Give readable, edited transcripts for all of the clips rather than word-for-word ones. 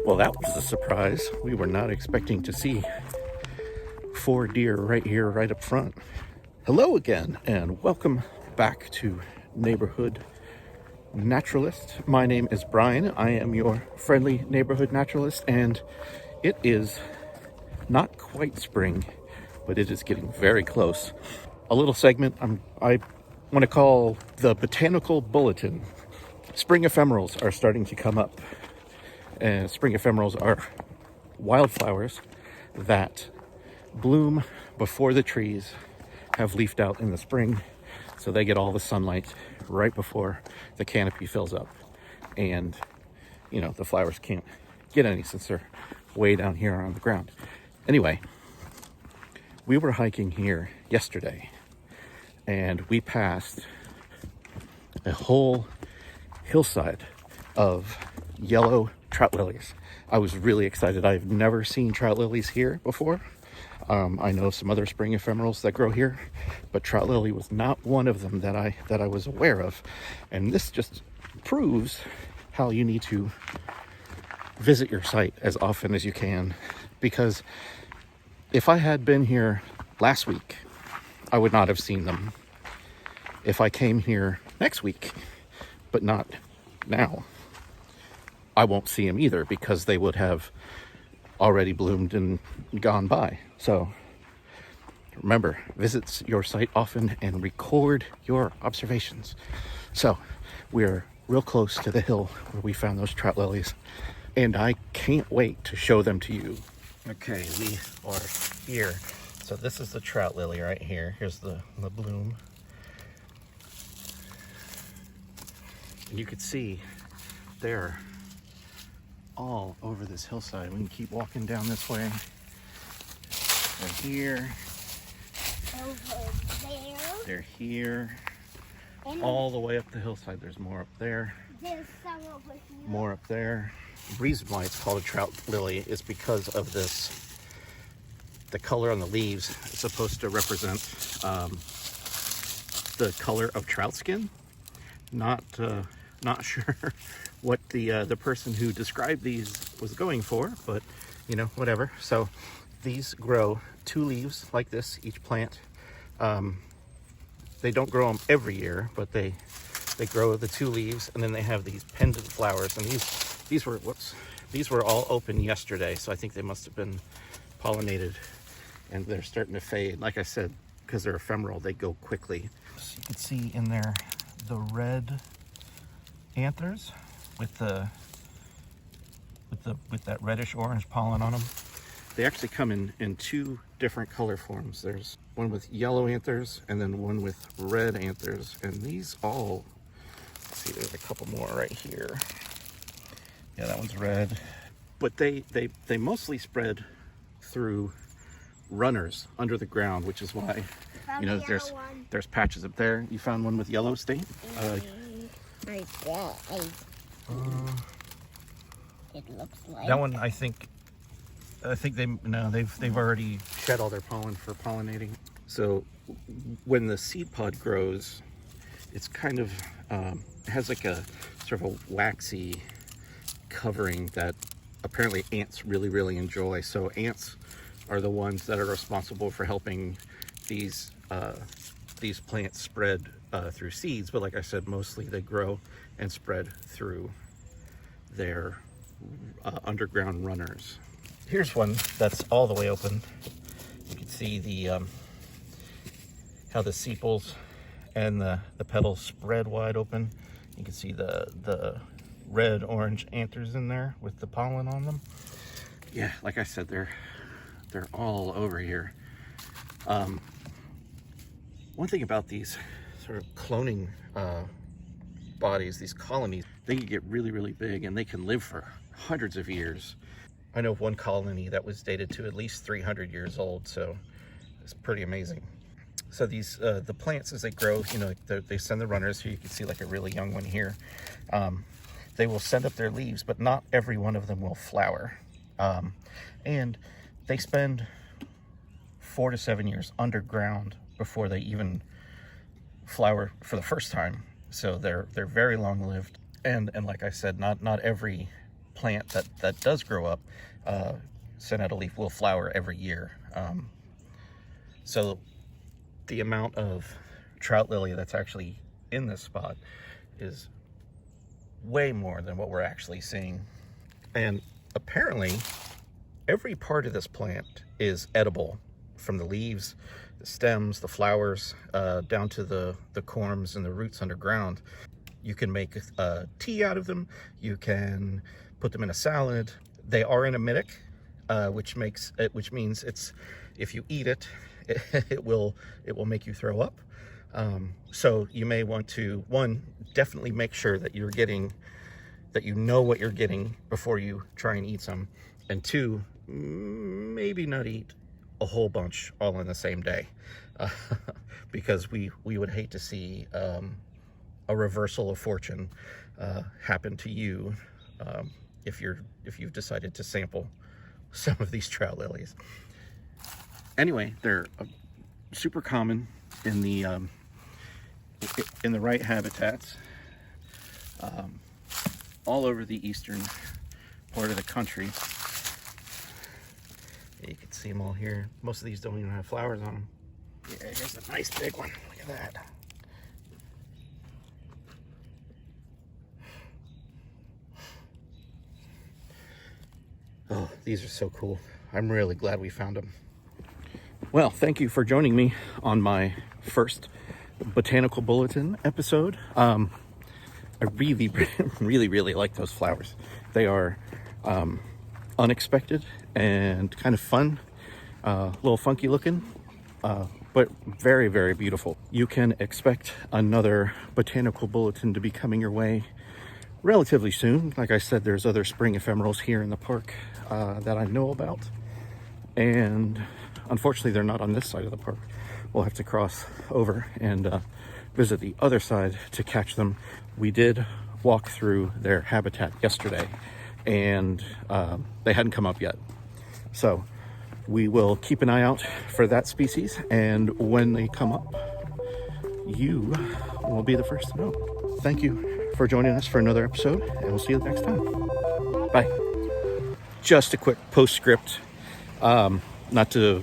Well, that was a surprise. We were not expecting to see 4 deer right here, right up front. Hello again, and welcome back to Neighborhood Naturalist. My name is Brian. I am your friendly neighborhood naturalist, and it is not quite spring, but it is getting very close. A little segment I want to call the Botanical Bulletin. Spring ephemerals are starting to come up. And spring ephemerals are wildflowers that bloom before the trees have leafed out in the spring, so they get all the sunlight right before the canopy fills up. And you know, the flowers can't get any since they're way down here on the ground. Anyway, we were hiking here yesterday and we passed a whole hillside of yellow trout lilies. I was really excited. I've never seen trout lilies here before. I know some other spring ephemerals that grow here, but trout lily was not one of them that I was aware of. And this just proves how you need to visit your site as often as you can, because if I had been here last week, I would not have seen them. If I came here next week, but not now, I won't see them either, because they would have already bloomed and gone by. So remember, visit your site often and record your observations. So we're real close to the hill where we found those trout lilies, and I can't wait to show them to you. Okay, we are here. So this is the trout lily right here. Here's the bloom. And you can see they're all over this hillside. We can keep walking down this way. They're here. Over there. They're here. And all the way up the hillside. There's more up there. There's some over here. More up there. The reason why it's called a trout lily is because of this. The color on the leaves is supposed to represent the color of trout skin. Not sure what the person who described these was going for, but you know, whatever. So these grow 2 leaves like this, each plant. They don't grow them every year, but they grow the 2 leaves, and then they have these pendant flowers. And these were all open yesterday, so I think they must have been pollinated, and they're starting to fade. Like I said, because they're ephemeral, they go quickly. So you can see in there the red anthers with that reddish orange pollen on them. They actually come in 2 different color forms. There's one with yellow anthers and then one with red anthers. And these all, let's see, there's a couple more right here. Yeah, that one's red. But they mostly spread through runners under the ground, which is why, you know, there's patches up there. You found one with yellow stain? It looks like that one. I think they've already shed all their pollen for pollinating. So when the seed pod grows, it's kind of it has like a sort of a waxy covering that apparently ants really enjoy. So ants are the ones that are responsible for helping these plants spread through seeds. But like I said, mostly they grow and spread through their underground runners. Here's one that's all the way open. You can see the how the sepals and the petals spread wide open. You can see the red orange anthers in there with the pollen on them. Yeah, like I said, they're all over here. One thing about these sort of cloning bodies, these colonies, they can get really big and they can live for hundreds of years. I know of one colony that was dated to at least 300 years old, so it's pretty amazing. So these the plants, as they grow, you know, they send the runners. So you can see like a really young one here. They will send up their leaves, but not every one of them will flower. And they spend 4 to 7 years underground before they even flower for the first time. So they're very long lived. And like I said, not every plant that does grow up, Sonata leaf will flower every year. So the amount of trout lily that's actually in this spot is way more than what we're actually seeing. And apparently every part of this plant is edible, from the leaves, the stems, the flowers, down to the corms and the roots underground. You can make tea out of them. You can put them in a salad. They are emetic, which means it's, if you eat it, it will make you throw up. So you may want to, one, definitely make sure that you know what you're getting before you try and eat some, and two, maybe not eat a whole bunch all in the same day, because we would hate to see a reversal of fortune happen to you if you've decided to sample some of these trout lilies. Anyway, they're super common in the right habitats, all over the eastern part of the country. You can see them all here. Most of these don't even have flowers on them. Yeah, here's a nice big one. Look at that. Oh, these are so cool. I'm really glad we found them. Well, thank you for joining me on my first Botanical Bulletin episode. I really, really like those flowers. They are unexpected and kind of fun, a little funky looking, but very, very beautiful. You can expect another Botanical Bulletin to be coming your way relatively soon. Like I said, there's other spring ephemerals here in the park that I know about, and unfortunately they're not on this side of the park. We'll have to cross over and visit the other side to catch them. We did walk through their habitat yesterday, and they hadn't come up yet. So we will keep an eye out for that species, and when they come up, you will be the first to know. Thank you for joining us for another episode, and we'll see you next time. Bye. Just a quick postscript, not to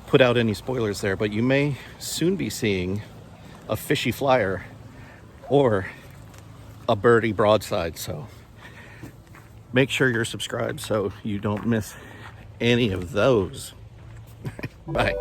put out any spoilers there, but you may soon be seeing a fishy flyer or a birdie broadside, so make sure you're subscribed so you don't miss any of those. Bye.